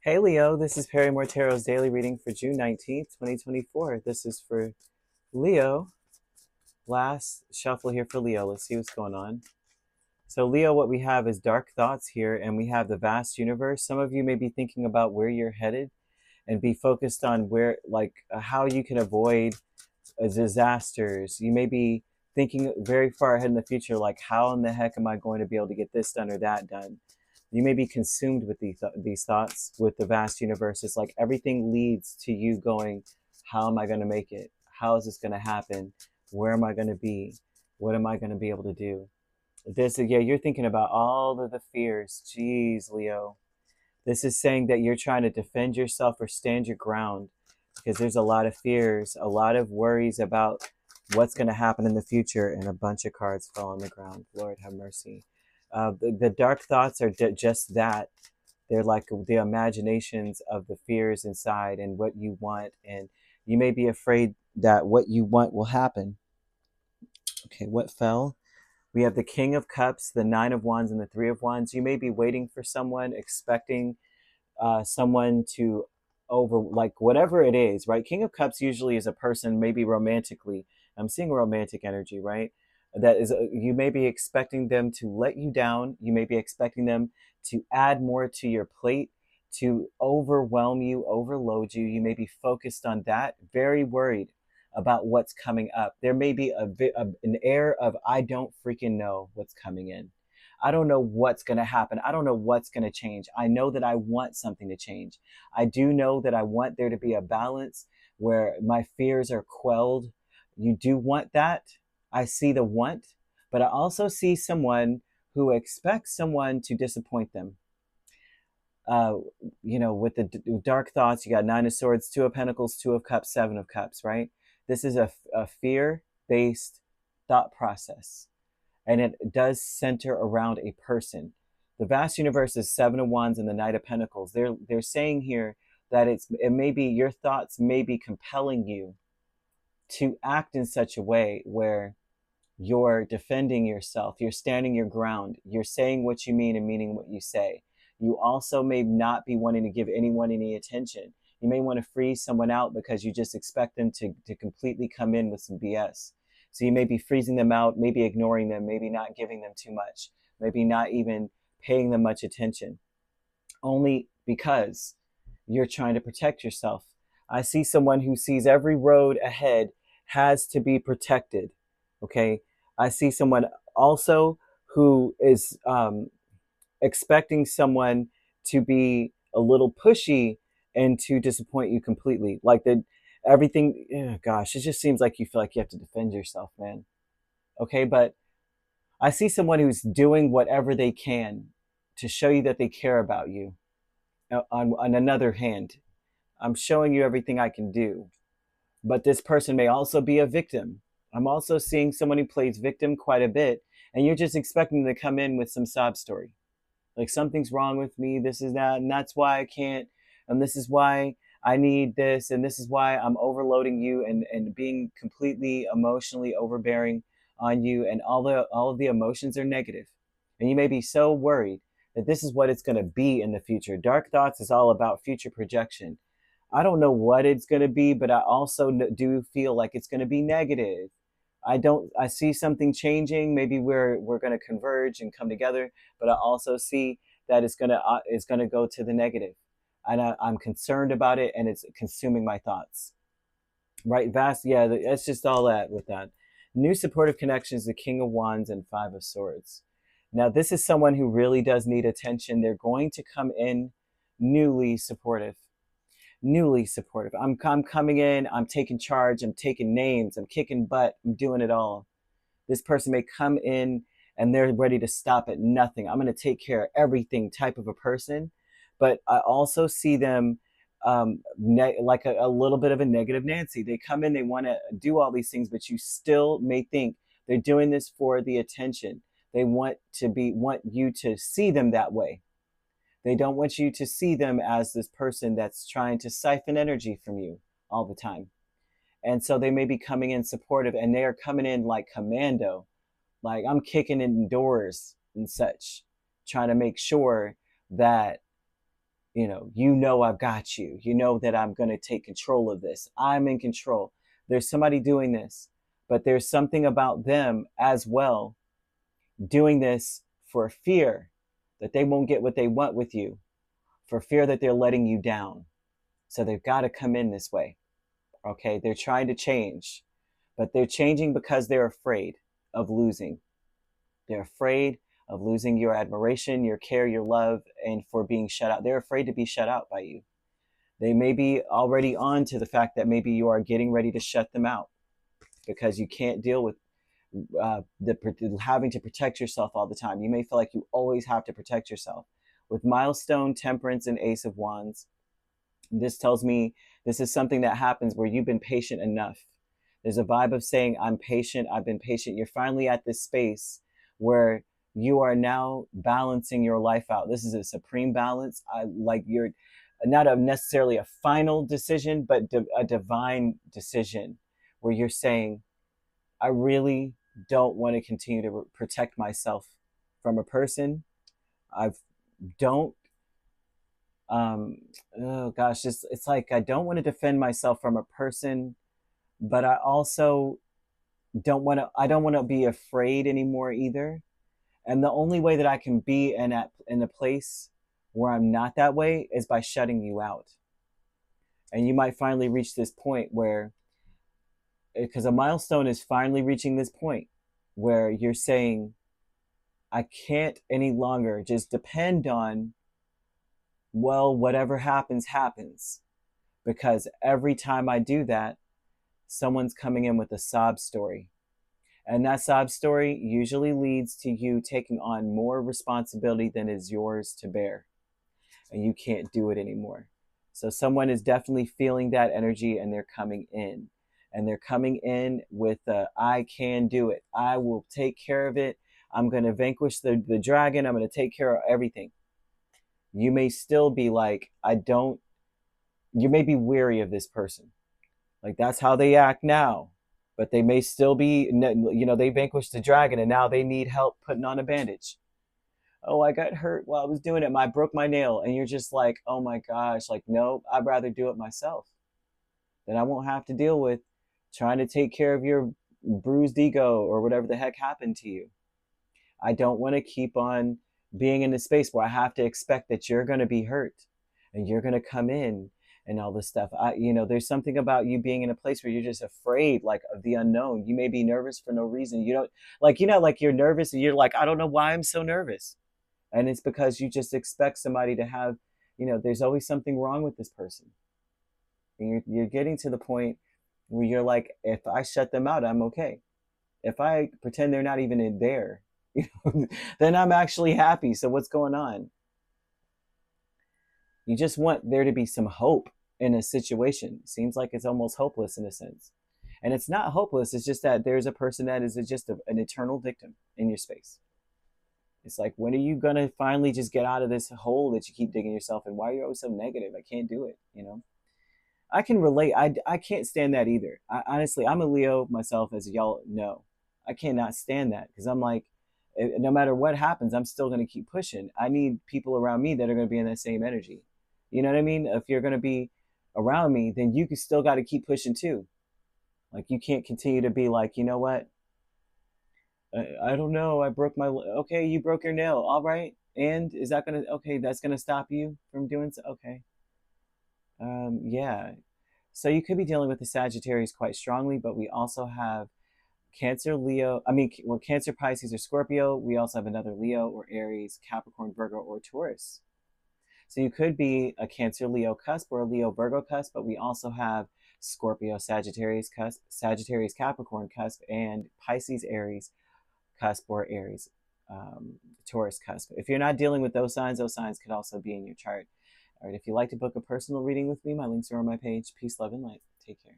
Hey Leo, this is Perrymore Tarot's daily reading for June 19th, 2024. This is for Leo. Last shuffle here for Leo. Let's see what's going on. So Leo, what we have is dark thoughts here, and we have the vast universe. Some of you may be thinking about where you're headed and be focused on where, how you can avoid disasters. You may be thinking very far ahead in the future, like how in the heck am I going to be able to get this done or that done? You may be consumed with these thoughts with the vast universe. It's like everything leads to you going, how am I going to make it? How is this going to happen? Where am I going to be? What am I going to be able to do? Yeah, you're thinking about all of the fears. Jeez, Leo. This is saying that you're trying to defend yourself or stand your ground because there's a lot of fears, a lot of worries about what's going to happen in the future, and a bunch of cards fell on the ground. Lord have mercy. The dark thoughts are just that. They're like the imaginations of the fears inside and what you want, and you may be afraid that what you want will happen. Okay, what fell? We have the King of Cups, the Nine of Wands, and the Three of Wands. You may be waiting for someone, expecting someone to like whatever it is, right? King of Cups usually is a person, maybe romantically. I'm seeing romantic energy, right? That is, you may be expecting them to let you down. You may be expecting them to add more to your plate, to overwhelm you, overload you. You may be focused on that, very worried about what's coming up. There may be an air of, I don't freaking know what's coming in. I don't know what's going to happen. I don't know what's going to change. I know that I want something to change. I do know that I want there to be a balance where my fears are quelled. You do want that. I see the want, but I also see someone who expects someone to disappoint them. Uh, with the dark thoughts, you got Nine of Swords, Two of Pentacles, Two of Cups, Seven of Cups, right? This is a fear-based thought process, and it does center around a person. The vast universe is Seven of Wands and the Knight of Pentacles. They're saying here that it may be your thoughts may be compelling you to act in such a way where you're defending yourself, you're standing your ground, you're saying what you mean and meaning what you say. You also may not be wanting to give anyone any attention. You may want to freeze someone out because you just expect them to completely come in with some BS. So you may be freezing them out, maybe ignoring them, maybe not giving them too much, maybe not even paying them much attention, only because you're trying to protect yourself. I see someone who sees every road ahead has to be protected. Okay. I see someone also who is expecting someone to be a little pushy and to disappoint you completely. Like that everything, gosh, it just seems like you feel like you have to defend yourself, man. Okay. But I see someone who's doing whatever they can to show you that they care about you. On another hand, I'm showing you everything I can do. But this person may also be a victim. I'm also seeing someone who plays victim quite a bit, and you're just expecting them to come in with some sob story. Like something's wrong with me, this is that, and that's why I can't, and this is why I need this, and this is why I'm overloading you and being completely emotionally overbearing on you, and all of the emotions are negative. And you may be so worried that this is what it's going to be in the future. Dark thoughts is all about future projection. I don't know what it's going to be, but I also do feel like it's going to be negative. I see something changing. Maybe we're going to converge and come together, but I also see that it's going to go to the negative. And I'm concerned about it, and it's consuming my thoughts. Right? Vast. Yeah, it's just all that with that. New supportive connections, the King of Wands and Five of Swords. Now, this is someone who really does need attention. They're going to come in newly supportive. I'm coming in, I'm taking charge, I'm taking names, I'm kicking butt, I'm doing it all. This person may come in and they're ready to stop at nothing. I'm going to take care of everything type of a person. But I also see them like a little bit of a negative Nancy. They come in, they want to do all these things, but you still may think they're doing this for the attention. They want you to see them that way. They don't want you to see them as this person that's trying to siphon energy from you all the time. And so they may be coming in supportive, and they are coming in like commando, like I'm kicking in doors and such, trying to make sure that you know I've got you. You know that I'm going to take control of this. I'm in control. There's somebody doing this, but there's something about them as well doing this for fear that they won't get what they want with you, for fear that they're letting you down. So they've got to come in this way. Okay, they're trying to change, but they're changing because they're afraid of losing. They're afraid of losing your admiration, your care, your love, and for being shut out. They're afraid to be shut out by you. They may be already on to the fact that maybe you are getting ready to shut them out because you can't deal with having to protect yourself all the time. You may feel like you always have to protect yourself. With milestone, temperance, and ace of wands, this tells me this is something that happens where you've been patient enough. There's a vibe of saying, I'm patient, I've been patient. You're finally at this space where you are now balancing your life out. This is a supreme balance. Like you're not necessarily a final decision, but a divine decision where you're saying, I really don't want to continue to protect myself from a person. I don't oh gosh, it's like I don't want to defend myself from a person, but I also I don't want to be afraid anymore either. And the only way that I can be in a place where I'm not that way is by shutting you out. And you might finally reach this point where, because a milestone is finally reaching this point where you're saying, I can't any longer just depend on, well, whatever happens, happens. Because every time I do that, someone's coming in with a sob story. And that sob story usually leads to you taking on more responsibility than is yours to bear. And you can't do it anymore. So someone is definitely feeling that energy and they're coming in. And they're coming in with I can do it. I will take care of it. I'm going to vanquish the dragon. I'm going to take care of everything. You may still be like, you may be weary of this person. Like that's how they act now. But they may still be, they vanquished the dragon and now they need help putting on a bandage. Oh, I got hurt while I was doing it. I broke my nail. And you're just like, oh my gosh, like, no, I'd rather do it myself. Then I won't have to deal with trying to take care of your bruised ego or whatever the heck happened to you. I don't want to keep on being in a space where I have to expect that you're going to be hurt and you're going to come in and all this stuff. There's something about you being in a place where you're just afraid, like, of the unknown. You may be nervous for no reason. You don't like you're nervous and you're like, I don't know why I'm so nervous. And it's because you just expect somebody to have, there's always something wrong with this person. And you're getting to the point where you're like, if I shut them out, I'm okay. If I pretend they're not even in there, then I'm actually happy. So what's going on? You just want there to be some hope in a situation. It seems like it's almost hopeless in a sense. And it's not hopeless. It's just that there's a person that is just an eternal victim in your space. It's like, when are you going to finally just get out of this hole that you keep digging yourself in? Why are you always so negative? I can't do it, I can relate. I can't stand that either. Honestly, I'm a Leo myself, as y'all know. I cannot stand that because I'm like, no matter what happens, I'm still going to keep pushing. I need people around me that are going to be in that same energy. You know what I mean? If you're going to be around me, then you still got to keep pushing too. Like, you can't continue to be like, you know what? I don't know. I broke my. Okay, you broke your nail. All right. And is that going to, okay, that's going to stop you from doing so? Okay. Yeah. So you could be dealing with the Sagittarius quite strongly, but we also have Cancer, Leo. Cancer, Pisces, or Scorpio. We also have another Leo or Aries, Capricorn, Virgo, or Taurus. So you could be a Cancer, Leo cusp or a Leo, Virgo cusp, but we also have Scorpio, Sagittarius cusp, Sagittarius, Capricorn cusp, and Pisces, Aries cusp, or Aries, Taurus cusp. If you're not dealing with those signs could also be in your chart. All right, if you'd like to book a personal reading with me, my links are on my page. Peace, love, and light. Take care.